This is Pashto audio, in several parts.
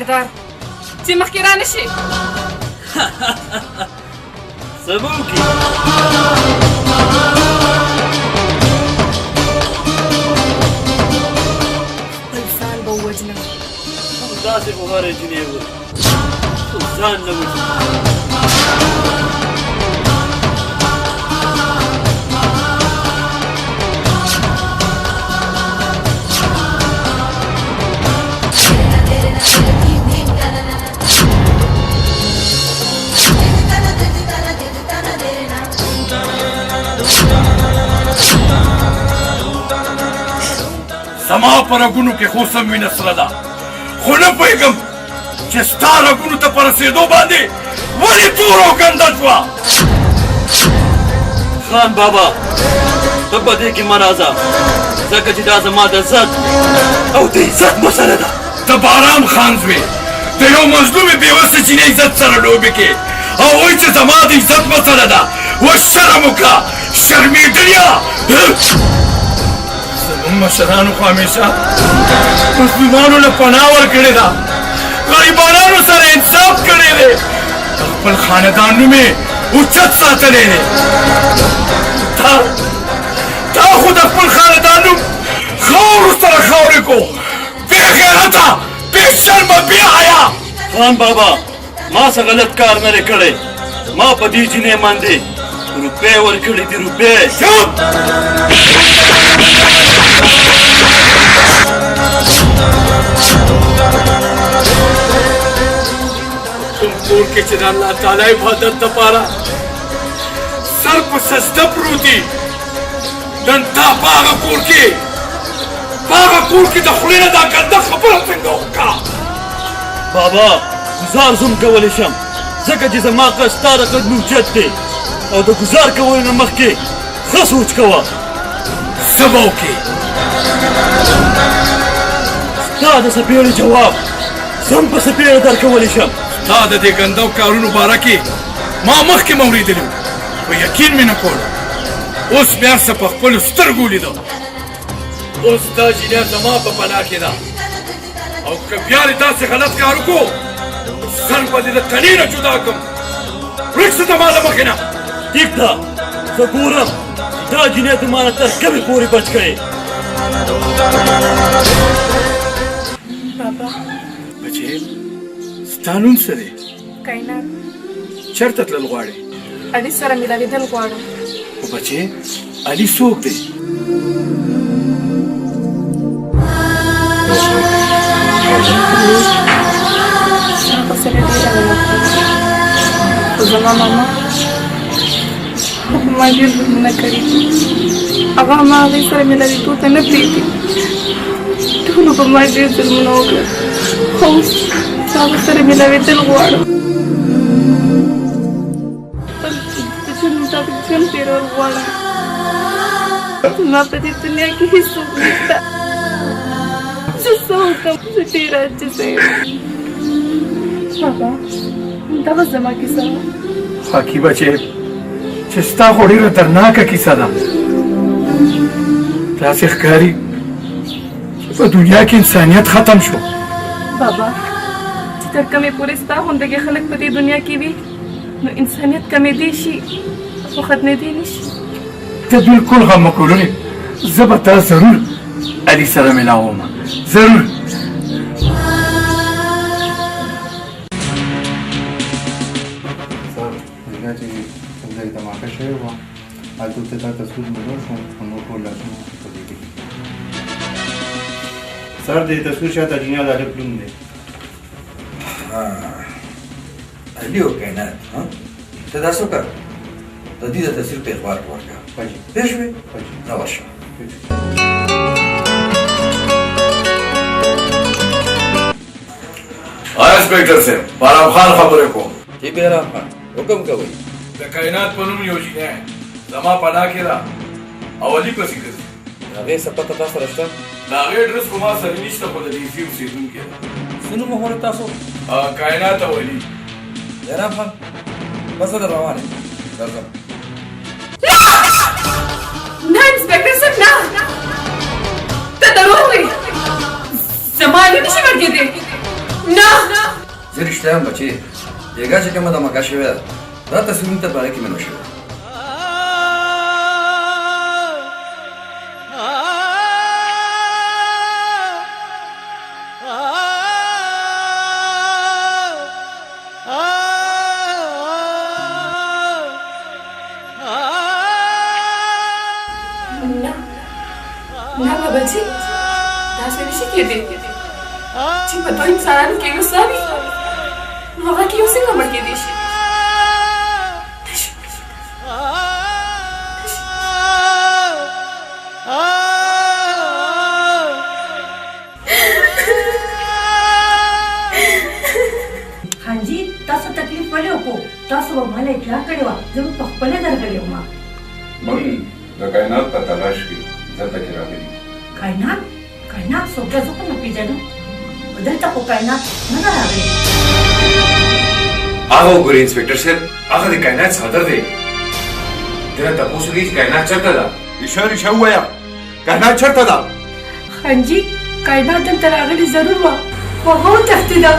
خبردار چې مخکې را نه شي. څه به وکړي؟ خپل ځان به ووژنم. داسې خو هره جنۍ وایي خو ځان نه وژني. زما په رګونو کې خو سم وینه سره ده، خو نه پوهېږم چې ستا رګونو ته په رسېدو باندې ولې تور او ګنده شوه. خان بابا ته په دې کې مه راځه، ځکه چې دا زما د عزت او د عزت مسله ده. ته باران خان زوی د یو مظلومې بېوسه جینۍ عزت سره لوبې کې او وایي چې زما د عزت مسله ده. وشرم وکړه، شرمېدلیا. زموږ مشرانو خو همیشه مظلومانو له پناه ورکړې ده، غریبانانو سره انصاف کړی دی، د خپل خاندان نوم یې اوچت ساتلی دی. تا خو د خپل خاندان نوم خاورو سره خاورې کو، بې غیرته، بې شرمه، بې حیا. خان بابا ما څه غلط کار نه دی کړی، ما په دې جینۍ باندې روپۍ ورکړې دي، روپۍ. چوپ! کوم کور کې چې د الله تعالی عبادت دپاره سر په سجده پروت دي، نن تا په هغه کور کې د خولې نه دا ګنده خبره څنګه وکړه؟ بابا ګزار زم کولی شم، ځکه چې زما قد ستا د قد اوچت دی او د ګزار کولو نه مخکې ښه سوچ کوه. څه به وکړې؟ ستا د څپېړې جواب زم په څپېړه درکولی شم. ستا د دې ګندو کارونو باره کې ما مخکې مه اورېدلي وو، خو یقین مې نه کولو. اوس مې هر څه په خپلو سترګو لیده. اوس دا جینۍ زما په پناه کې ده او که بیا دې داسې غلط کار وکړو سر به دې د تنې نه جدا کړم. ورک شه زما له مخې نه. ټیک ده، زه ګورم دا جینۍ ته ما نه تر کومې پورې بچ کړې. بابا بچې ستا نوم څه دی؟ کائنات. چېرته تلل غواړې؟ علي سره ملاوېدل غواړم. خو بچې علي څوک دی؟ هغه سره ډېره مینه کوم، خو زما ماما ما ډېر ظلمونه کړي دي. هغه ما هغې سره ملاوېدو ته نه پرېږدي. ټولو په ما ډېر ظلمونه وکړل، خو اوس زه هغه سره ملاوېدل غواړم. خپل د ژوند مطابق ژوند تېرول غواړم. زما په دې دنیا کې هېڅوک نشته. زه څه وکړم؟ زه ډېره عاجزه یم. بابا دغه زما کیسه وه. خاکي بچې چې ستا خو ډېره درناکه کیسه ده. داسې ښکاري چې په دنیا کې انسانیت ختم شو. بابا چې تر کومې پورې ستا غوندې خلک په دې دنیا کې وي نو انسانیت کمېدی شي خو ختمېدی نه شي. ته بلکل غم مه کولونې، زه به تا ضرور علي سره ملاوم، ضرور. धमाका शोय हुआ आज तो तस्वीर मिलो ټول لاسونه په دې کې سر دې تصویر شاته جنیا لاله پلون دی. علي او کائنات ته دا څه کار د دې د تصویر په اخبار ورکړه پاجي پېښ وې دا ورشه. انسپکټر صاحب بارام خان خبرې کوم. چې بهرام خان حکم کوي. د کائنات په نوم یو جینۍ زما پناه کې ده او علي پسې ګرځي. د هغې څه پته تا سره شته؟ د هغې اډرس خو ما سره نشته، خو د ډي سي اوسېدونکې ده. څه نوم وموړې تاسو؟ کائنات او علي. بهرام خان بس زه در روان یم درځم. نه انسپکټر صاحب نه، ته دروغ وایې. زما علي نشي مړ کېدی. نه زه رښتیا یم بچې بېګا چې کومه دماکه شوې ده دا تصویرونو ته باره کې مې نو شوې نه نه باباجي داسې نشي کېدی چې په دوه انسانانو کې یو څه وي نو هغه کې یو څنګه مړ کېدی شي हांजी तاسو تکلیف ولې وکړو تاسو به مال اطلاع کړې وه زه به په خپله درغلی وم موږ د کائنات په تلاش کې دلته کې راغلي کائنات کائنات څوک ده زه خو نه پېژنم دلته خو کائنات نه ده راغلی هغه وګورئ انسپکټر صاحب هغه د کائنات صادر دی دنه تاسو کې چې کائنات چرته ده اشاره ووایه کائنات چېرته ده حاجي کائنات دلته راغلی ضرور وه خو هغه وتښتېده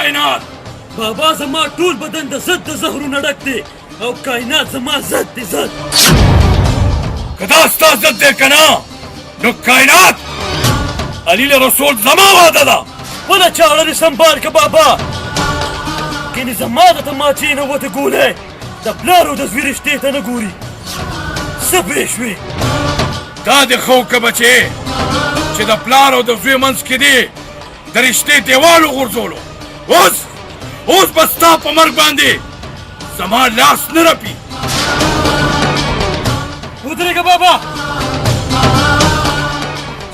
कायनात बाबा जमा टूल बदन द زد د زهرو نډکته او کائنات زما زد دي زد کدا ستا زد دی کنا نو کائنات علی رسول زما واده ده ولا چاړه سنبال که بابا کینې زما د تماچې نه وته ګولې د پلارو د زوی رشتې ته نه ګوري څه پېښ شوې دا دې ښه وکړه بچې چې د پلار او د زوی منځ کې دی د رشتې دیوال وغورځولو اوس به ستا په مرګ باندې زما لاس نه رپي ودرېږه بابا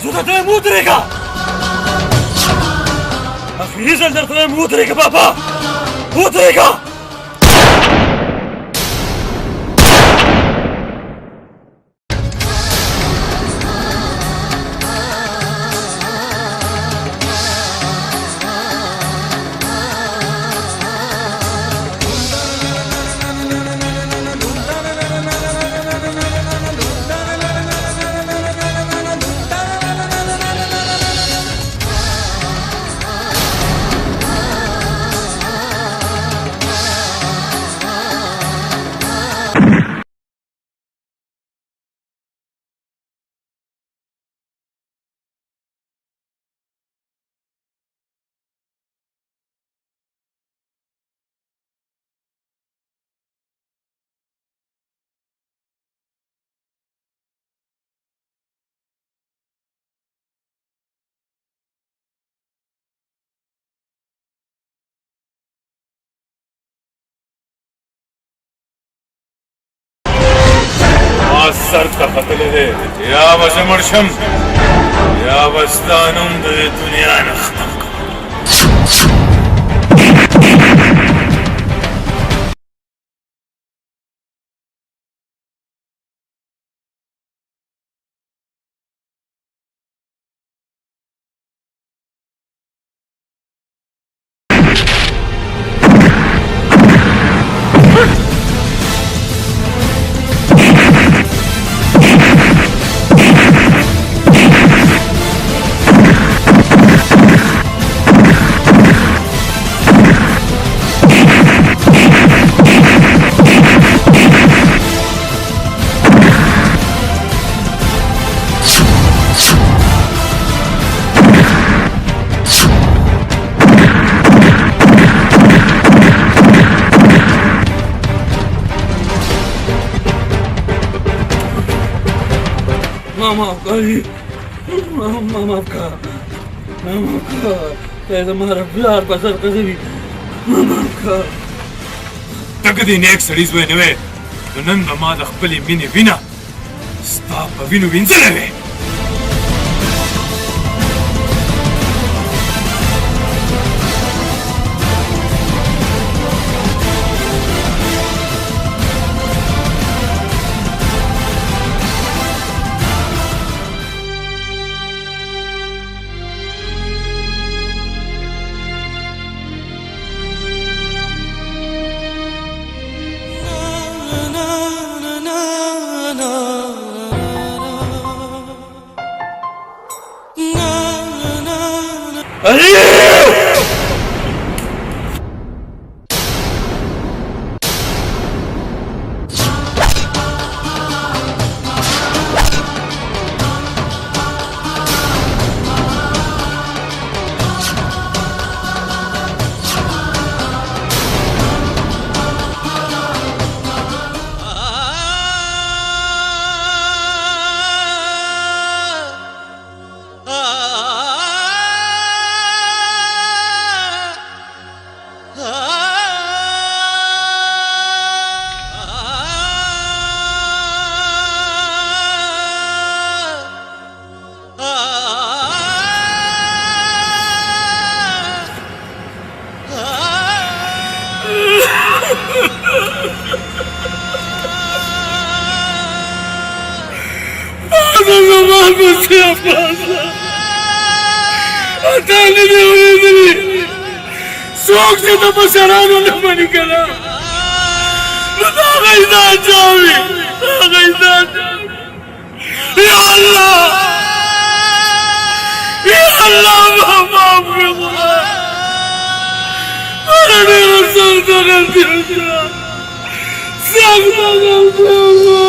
زه درته یم ودرېږه اخري ځل درته وایم ودرېږه بابا ودرېږه سر ته ختلی دی یا به زه مړ شم یا به ستا نوم د دې دنیا نه ختم کړم माफ करी माफ कर तुम्हारा प्यार पसंद कभी भी माफ कर ته که دې نیک سړي زوی نه وې نو نن به ما د خپلې مینې وینه ستا په وینو وینځلې وې څوک چې د مشرانو نه مني که نه نو د هغه ځان جاوي هغه ځان یا الله یا الله ما معاف کړه سخته غلطي وکړه سخته غلطي وکړه